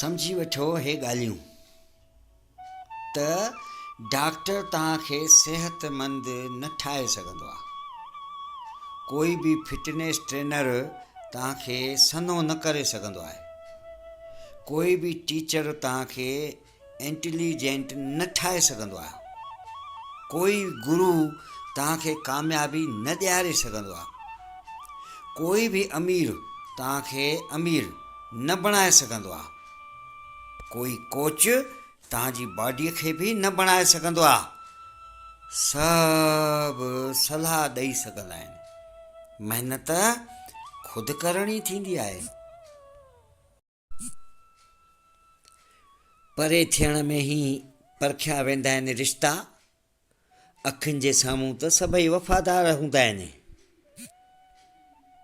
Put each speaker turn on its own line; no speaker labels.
सम्झी वठो हे ॻाल्हियूं त डॉक्टर तव्हांखे सिहतमंद न ठाहे सघंदो आहे। कोई बि फिटनेस ट्रेनर तव्हांखे सनो न करे सघंदो आहे। कोई बि टीचर तव्हांखे इंटेलिजेंट न ठाहे सघंदो आहे। कोई गुरु तव्हांखे कामयाबी न ॾियारे सघंदो आहे। कोई बि अमीर तव्हांखे अमीर न बणाए सघंदो आहे। कोई कोच तव्हांजी बॉडीअ खे बि न बणाए सघंदो आहे। सभु सलाह ॾेई सघंदा आहिनि, महिनत ख़ुदि करणी थींदी आहे। परे थियण में ई परखिया वेंदा आहिनि रिश्ता। अखियुनि जे साम्हूं त सभई वफ़ादार हूंदा आहिनि,